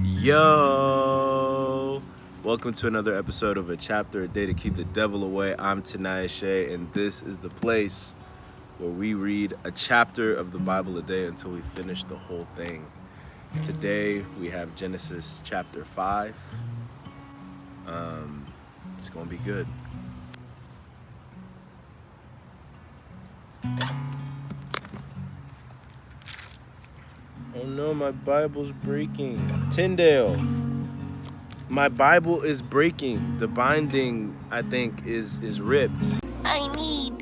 Yo! Welcome to another episode of A Chapter a Day to Keep the Devil Away. I'm Tanaya Shea, and this is the place where we read a chapter of the Bible a day until we finish the whole thing. Today we have Genesis chapter 5. It's gonna be good. Oh no, my Bible's breaking. Tyndale, my Bible is breaking. The binding, I think, is ripped. I need.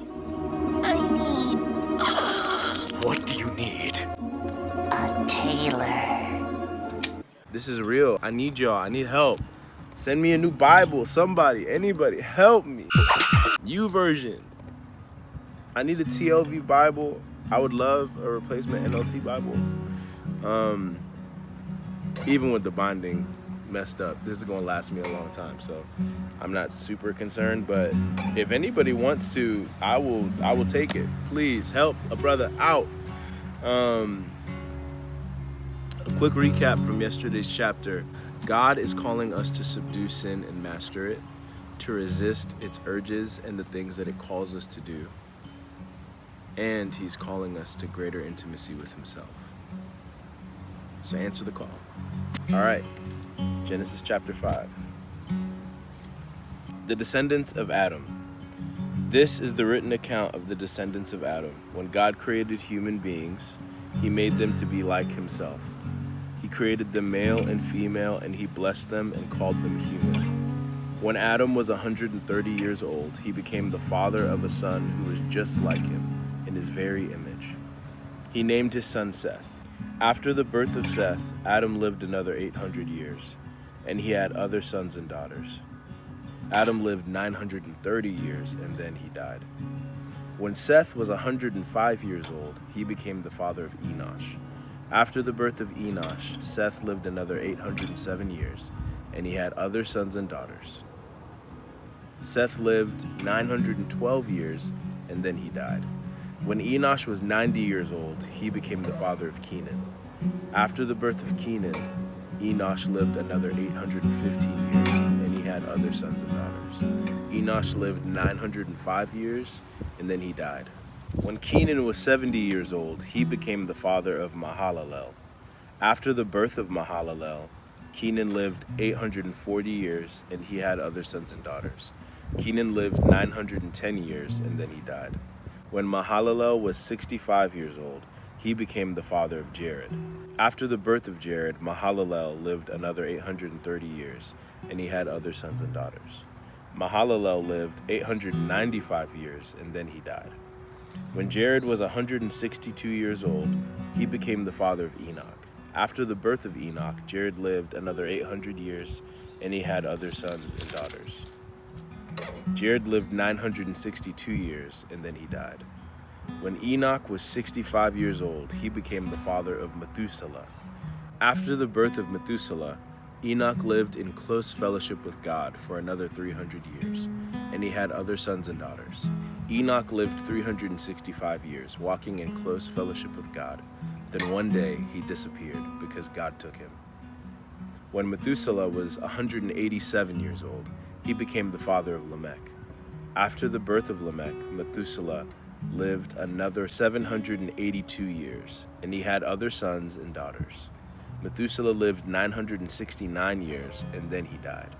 What do you need? A tailor. This is real. I need y'all. I need help. Send me a new Bible. Somebody, anybody, help me. YouVersion. I need a TLV Bible. I would love a replacement NLT Bible. Even with the binding messed up, this is gonna last me a long time, so I'm not super concerned. But if anybody wants to, I will take it. Please help a brother out. A quick recap from yesterday's chapter. God is calling us to subdue sin and master it, to resist its urges and the things that it calls us to do. And he's calling us to greater intimacy with himself. So answer the call. All right, Genesis chapter 5. The descendants of Adam. This is the written account of the descendants of Adam. When God created human beings, he made them to be like himself. He created them male and female, and he blessed them and called them human. When Adam was 130 years old, he became the father of a son who was just like him, in his very image. He named his son Seth. After the birth of Seth, Adam lived another 800 years, and he had other sons and daughters. Adam lived 930 years, and then he died. When Seth was 105 years old, he became the father of Enosh. After the birth of Enosh, Seth lived another 807 years, and he had other sons and daughters. Seth lived 912 years, and then he died. When Enosh was 90 years old, he became the father of Kenan. After the birth of Kenan, Enosh lived another 815 years, and he had other sons and daughters. Enosh lived 905 years, and then he died. When Kenan was 70 years old, he became the father of Mahalalel. After the birth of Mahalalel, Kenan lived 840 years, and he had other sons and daughters. Kenan lived 910 years, and then he died. When Mahalalel was 65 years old, he became the father of Jared. After the birth of Jared, Mahalalel lived another 830 years, and he had other sons and daughters. Mahalalel lived 895 years, and then he died. When Jared was 162 years old, he became the father of Enoch. After the birth of Enoch, Jared lived another 800 years, and he had other sons and daughters. Jared lived 962 years, and then he died. When Enoch was 65 years old, he became the father of Methuselah. After the birth of Methuselah, Enoch lived in close fellowship with God for another 300 years, and he had other sons and daughters. Enoch lived 365 years, walking in close fellowship with God. Then one day he disappeared because God took him. When Methuselah was 187 years old, he became the father of Lamech. After the birth of Lamech, Methuselah lived another 782 years, and he had other sons and daughters. Methuselah lived 969 years, and then he died.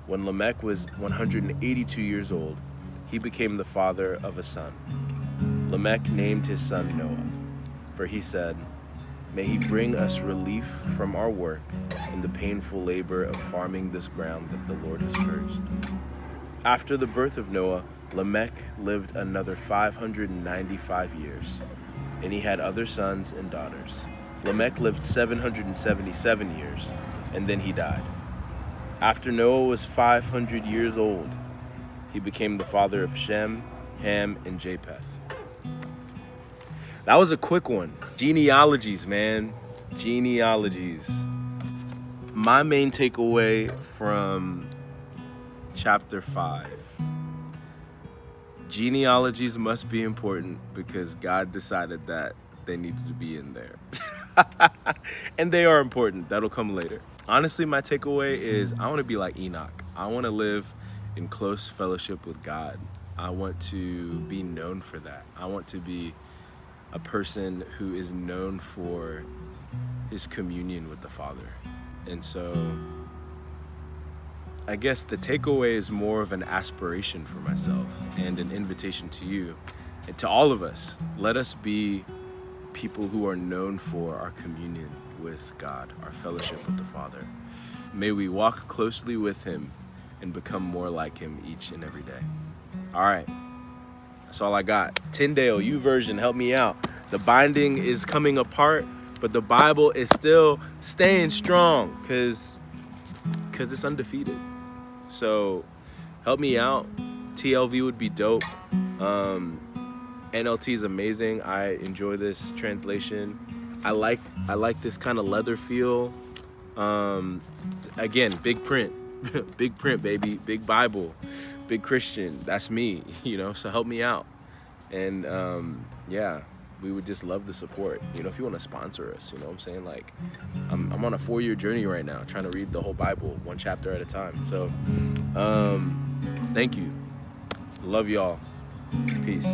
When Lamech was 182 years old, he became the father of a son. Lamech named his son Noah, for he said, "May he bring us relief from our work and the painful labor of farming this ground that the Lord has cursed." After the birth of Noah, Lamech lived another 595 years, and he had other sons and daughters. Lamech lived 777 years, and then he died. After Noah was 500 years old, he became the father of Shem, Ham, and Japheth. That was a quick one. Genealogies, man. Genealogies. My main takeaway from chapter 5. Genealogies must be important because God decided that they needed to be in there. And they are important. That'll come later. honestly, my takeaway is I want to be like Enoch. I want to live in close fellowship with God. I want to be known for that. I want to be a person who is known for his communion with the Father. And so I guess the takeaway is more of an aspiration for myself and an invitation to you and to all of us. Let us be people who are known for our communion with God, our fellowship with the Father. May we walk closely with him and become more like him each and every day. All right, that's all I got. Tyndale, YouVersion, help me out. The binding is coming apart, but the Bible is still staying strong because it's undefeated. So help me out. TLV would be dope. NLT is amazing. I enjoy this translation. I like this kind of leather feel. Again, big print. Big print, baby. Big Bible. Big Christian. That's me, so help me out. And yeah, we would just love the support. If you want to sponsor us, you know what I'm saying? Like, I'm on a 4-year journey right now, trying to read the whole Bible, one chapter at a time. So, thank you. Love y'all. Peace.